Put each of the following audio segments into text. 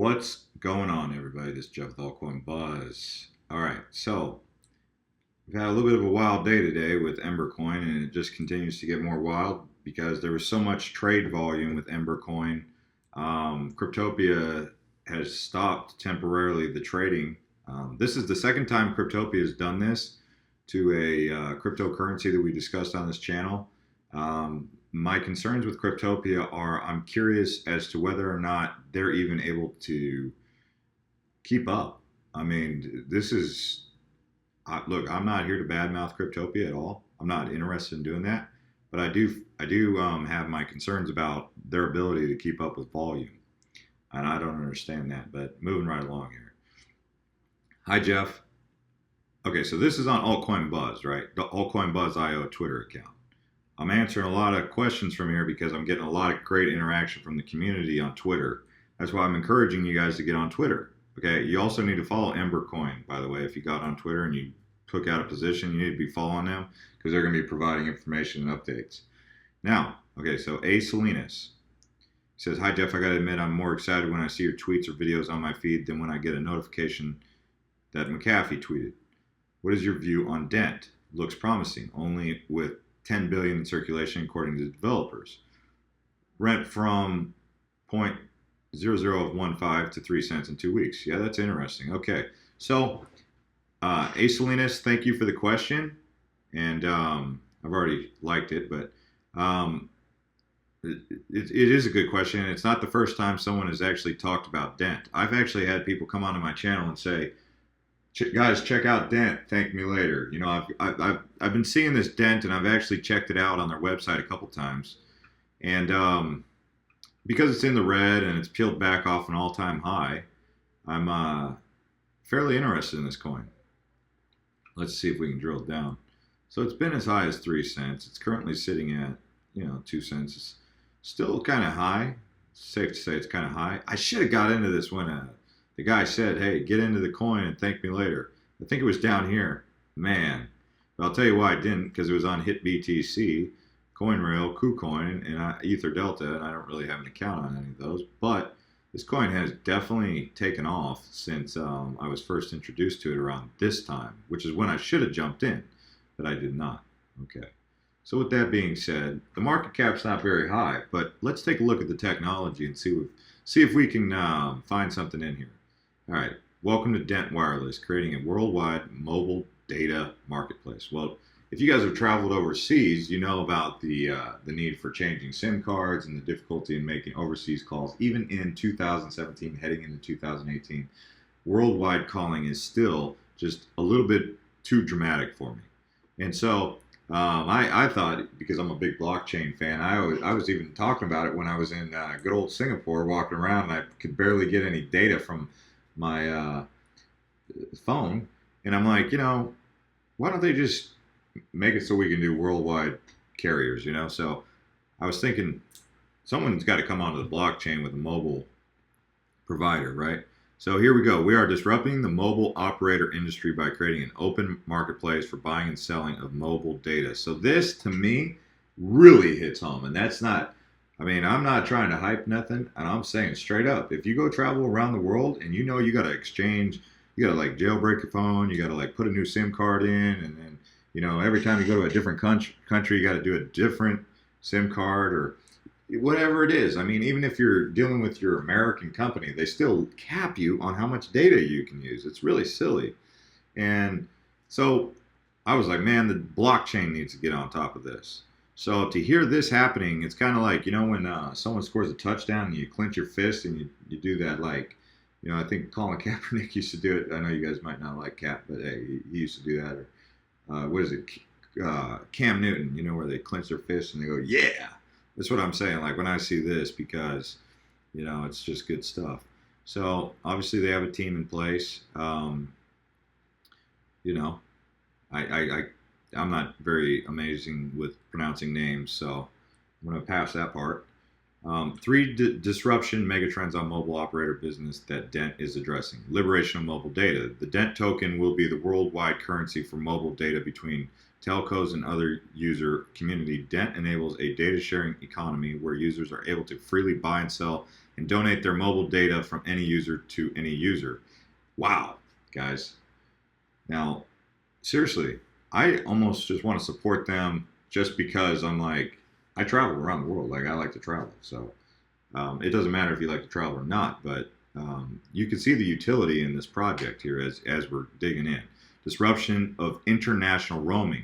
What's going on, everybody? This is Jeff with Altcoin Buzz. All right, so we've had a little bit of a wild day today with Ember Coin, and it just continues to get more wild because there was so much trade volume with Ember Coin. Cryptopia has stopped temporarily the trading. This is the second time Cryptopia has done this to a cryptocurrency that we discussed on this channel. My concerns with Cryptopia are I'm curious as to whether or not they're even able to keep up. I mean, this is look. I'm not here to badmouth Cryptopia at all. I'm not interested in doing that, but I do have my concerns about their ability to keep up with volume, and I don't understand that. But moving right along here. Hi, Jeff. Okay, so this is on Altcoin Buzz, right? The Altcoin Buzz IO Twitter account. I'm answering a lot of questions from here because I'm getting a lot of great interaction from the community on Twitter. That's why I'm encouraging you guys to get on Twitter. Okay, you also need to follow Ember Coin, by the way. If you got on Twitter and you took out a position, you need to be following them because they're going to be providing information and updates. Now, okay, so A. Salinas says, "Hi Jeff, I got to admit I'm more excited when I see your tweets or videos on my feed than when I get a notification that McAfee tweeted. What is your view on Dent? Looks promising, only with 10 billion in circulation according to the developers. Rent from 0.0015 to 3 cents in 2 weeks." Yeah, that's interesting. Okay, so A. Salinas, thank you for the question, and I've already liked it, but it is a good question. It's not the first time someone has actually talked about Dent. I've actually had people come onto my channel and say, "Guys, check out Dent. Thank me later." You know, I've been seeing this Dent, and I've actually checked it out on their website a couple times, and because it's in the red and it's peeled back off an all-time high, I'm fairly interested in this coin. Let's see if we can drill it down. So it's been as high as 3 cents. It's currently sitting at 2 cents. It's still kind of high. It's safe to say it's kind of high. I should have got into this when the guy said, "Hey, get into the coin and thank me later." I think it was down here. Man. But I'll tell you why I didn't, because it was on HitBTC, CoinRail, KuCoin, and Ether Delta, and I don't really have an account on any of those. But this coin has definitely taken off since I was first introduced to it around this time, which is when I should have jumped in, but I did not. Okay. So with that being said, the market cap's not very high, but let's take a look at the technology and see if we can find something in here. All right, welcome to Dent Wireless, creating a worldwide mobile data marketplace. Well, if you guys have traveled overseas, you know about the need for changing SIM cards and the difficulty in making overseas calls. Even in 2017, heading into 2018, worldwide calling is still just a little bit too dramatic for me. And so I thought, because I'm a big blockchain fan, I was even talking about it when I was in good old Singapore, walking around, and I could barely get any data from my phone, and I'm like, why don't they just make it so we can do worldwide carriers, So I was thinking someone's got to come onto the blockchain with a mobile provider, right? So here we go. We are disrupting the mobile operator industry by creating an open marketplace for buying and selling of mobile data. So this, to me, really hits home, and that's not, I'm not trying to hype nothing, and I'm saying straight up, if you go travel around the world and you got to exchange, you got to like jailbreak your phone, you got to like put a new SIM card in, and then, every time you go to a different country, you got to do a different SIM card or whatever it is. Even if you're dealing with your American company, they still cap you on how much data you can use. It's really silly. And so I was like, man, the blockchain needs to get on top of this. So to hear this happening, it's kind of like, when someone scores a touchdown and you clench your fist and you do that, like, I think Colin Kaepernick used to do it. I know you guys might not like Cap, but hey, he used to do that. Or what is it? Cam Newton, where they clench their fists and they go, yeah. That's what I'm saying, like when I see this, because, it's just good stuff. So obviously they have a team in place. I'm not very amazing with pronouncing names, so I'm going to pass that part. Three disruption megatrends on mobile operator business that Dent is addressing. Liberation of mobile data. The Dent token will be the worldwide currency for mobile data between telcos and other user community. Dent enables a data sharing economy where users are able to freely buy and sell and donate their mobile data from any user to any user. Wow, guys. Now, seriously, I almost just want to support them just because I'm like, I travel around the world. Like, I like to travel. So it doesn't matter if you like to travel or not, but you can see the utility in this project here as we're digging in. Disruption of international roaming.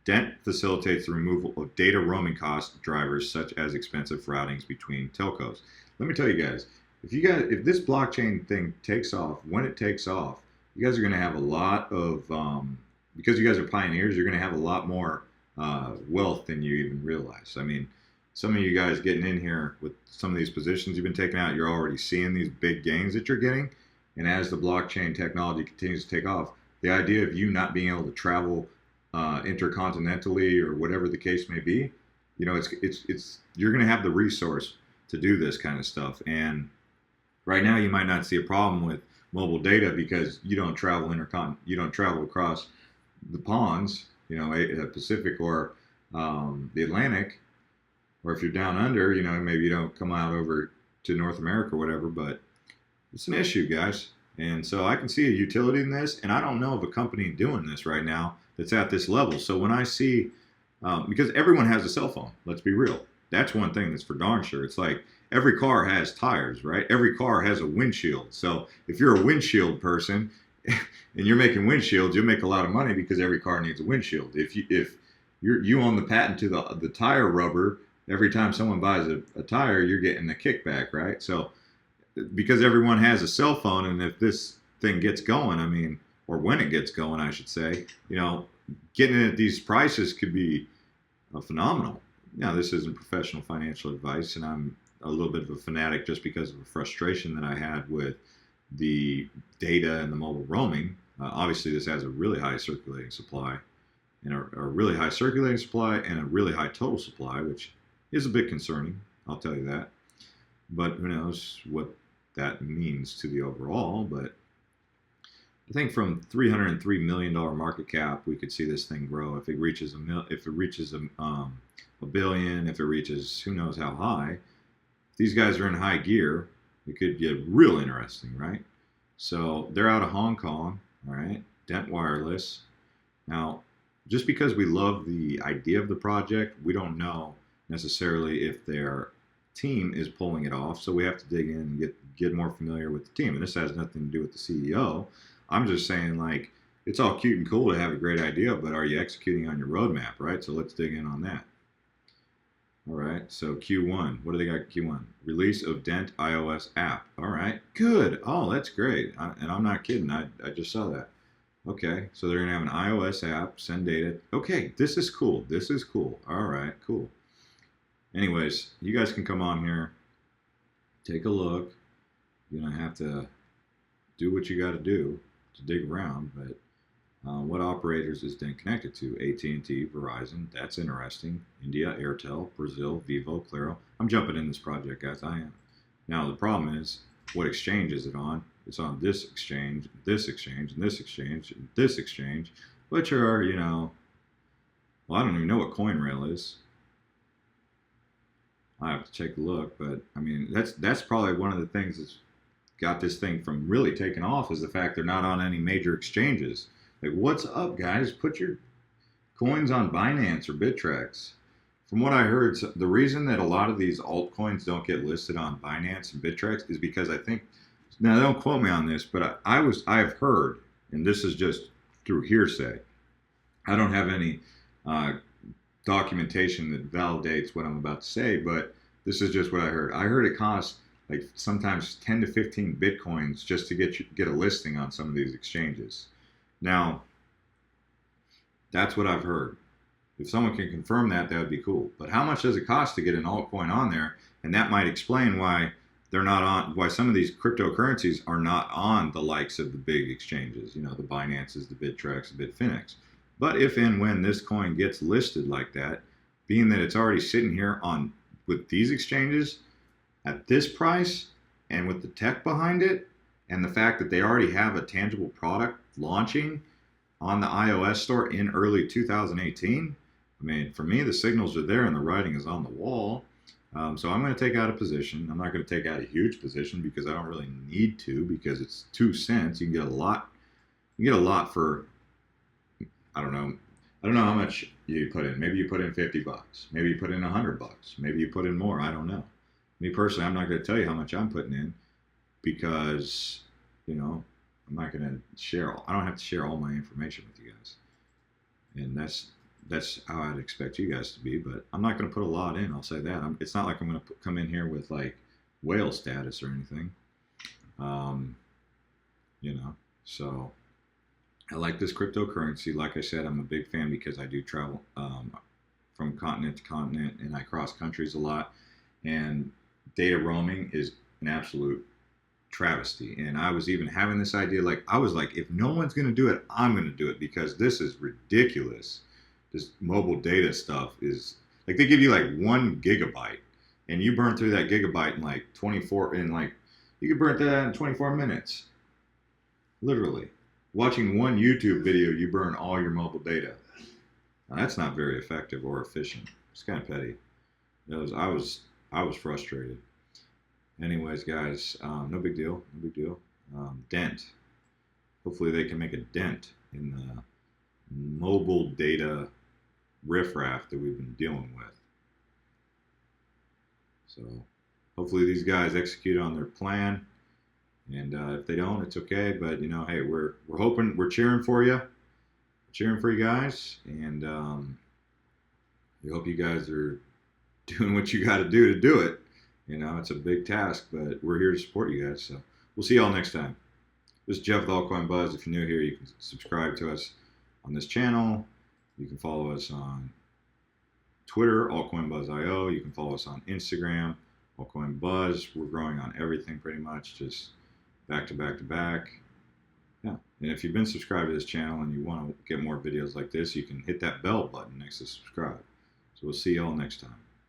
Dent facilitates the removal of data roaming cost drivers such as expensive routings between telcos. Let me tell you guys, if this blockchain thing takes off, when it takes off, you guys are going to have a lot of because you guys are pioneers, you're going to have a lot more wealth than you even realize. I mean, some of you guys getting in here with some of these positions you've been taking out, you're already seeing these big gains that you're getting. And as the blockchain technology continues to take off, the idea of you not being able to travel intercontinentally or whatever the case may be, you know, it's you're going to have the resource to do this kind of stuff. And right now, you might not see a problem with mobile data because you don't travel you don't travel across the ponds, you know, Pacific or the Atlantic, or if you're down under, you know, maybe you don't come out over to North America or whatever, but it's an issue, guys. And so I can see a utility in this, and I don't know of a company doing this right now that's at this level. So when I see, because everyone has a cell phone, let's be real. That's one thing that's for darn sure. It's like every car has tires, right? Every car has a windshield. So if you're a windshield person and you're making windshields, you'll make a lot of money because every car needs a windshield. If you own the patent to the tire rubber, every time someone buys a tire, you're getting a kickback, right? So because everyone has a cell phone, and if this thing gets going, I mean, or when it gets going, I should say, you know, getting it at these prices could be phenomenal. Now, this isn't professional financial advice, and I'm a little bit of a fanatic just because of the frustration that I had with the data and the mobile roaming. Obviously, this has a really high circulating supply, and a really high circulating supply and a really high total supply, which is a bit concerning, I'll tell you that. But who knows what that means to the overall. But I think from $303 million market cap, we could see this thing grow. If it reaches a billion, if it reaches who knows how high, if these guys are in high gear, it could get real interesting, right? So they're out of Hong Kong, all right, Dent Wireless. Now, just because we love the idea of the project, we don't know necessarily if their team is pulling it off. So we have to dig in and get more familiar with the team. And this has nothing to do with the CEO. I'm just saying, like, it's all cute and cool to have a great idea, but are you executing on your roadmap, right? So let's dig in on that. All right, so Q1. What do they got Q1? Release of Dent iOS app. All right, good. Oh, that's great. And I'm not kidding. I just saw that. Okay, so they're going to have an iOS app, send data. Okay, this is cool. This is cool. All right, cool. Anyways, you guys can come on here, take a look. You're going to have to do what you got to do to dig around, but what operators is Dent connected to? AT&T, Verizon, that's interesting. India, Airtel, Brazil, Vivo, Claro. I'm jumping in this project, guys, I am. Now, the problem is, what exchange is it on? It's on this exchange, and this exchange, and this exchange, and this exchange, which are, you know, well, I don't even know what CoinRail is. I have to take a look, but I mean, that's probably one of the things that's got this thing from really taking off is the fact they're not on any major exchanges. Like, what's up, guys? Put your coins on Binance or Bittrex. From what I heard, the reason that a lot of these altcoins don't get listed on Binance and Bittrex is because I think, now don't quote me on this, but I've heard, and this is just through hearsay. I don't have any documentation that validates what I'm about to say, but this is just what I heard. I heard it costs like sometimes 10 to 15 Bitcoins just to get a listing on some of these exchanges. Now, that's what I've heard. If someone can confirm that, that would be cool. But how much does it cost to get an altcoin on there? And that might explain why they're not on, why some of these cryptocurrencies are not on the likes of the big exchanges, you know, the Binances, the Bittrex, the Bitfinex. But if and when this coin gets listed like that, being that it's already sitting here on with these exchanges, At this price, and with the tech behind it, and the fact that they already have a tangible product launching on the iOS store in early 2018, I mean, for me, the signals are there and the writing is on the wall. So I'm going to take out a position. I'm not going to take out a huge position because I don't really need to, because it's 2 cents. You can get a lot. You can get a lot for, I don't know. I don't know how much you put in. Maybe you put in $50. Maybe you put in $100. Maybe you put in more. I don't know. Me personally, I'm not going to tell you how much I'm putting in because, I'm not going to share. I don't have to share all my information with you guys, and that's how I'd expect you guys to be. But I'm not going to put a lot in. I'll say that. It's not like I'm going to come in here with like whale status or anything. Um, So I like this cryptocurrency. Like I said, I'm a big fan because I do travel from continent to continent, and I cross countries a lot. And data roaming is an absolute travesty. And I was even having this idea, like I was like, if no one's going to do it, I'm going to do it because this is ridiculous. This mobile data stuff is like they give you like 1 gigabyte, and you burn through that gigabyte in like 24 in like you could burn that in 24 minutes, literally. Watching one YouTube video, you burn all your mobile data. Now, that's not very effective or efficient. It's kind of petty. I was frustrated. Anyways, guys, no big deal. No big deal. Dent. Hopefully, they can make a dent in the mobile data riffraff that we've been dealing with. So, hopefully, these guys execute on their plan. And if they don't, it's okay. But hey, we're hoping, we're cheering for you, guys, and we hope you guys are doing what you got to do it. It's a big task, but we're here to support you guys. So we'll see y'all next time. This is Jeff with Altcoin Buzz. If you're new here, you can subscribe to us on this channel. You can follow us on Twitter, AltcoinBuzzIO. You can follow us on Instagram, Altcoin Buzz. We're growing on everything pretty much, just back to back to back. Yeah. And if you've been subscribed to this channel and you want to get more videos like this, you can hit that bell button next to subscribe. So we'll see y'all next time.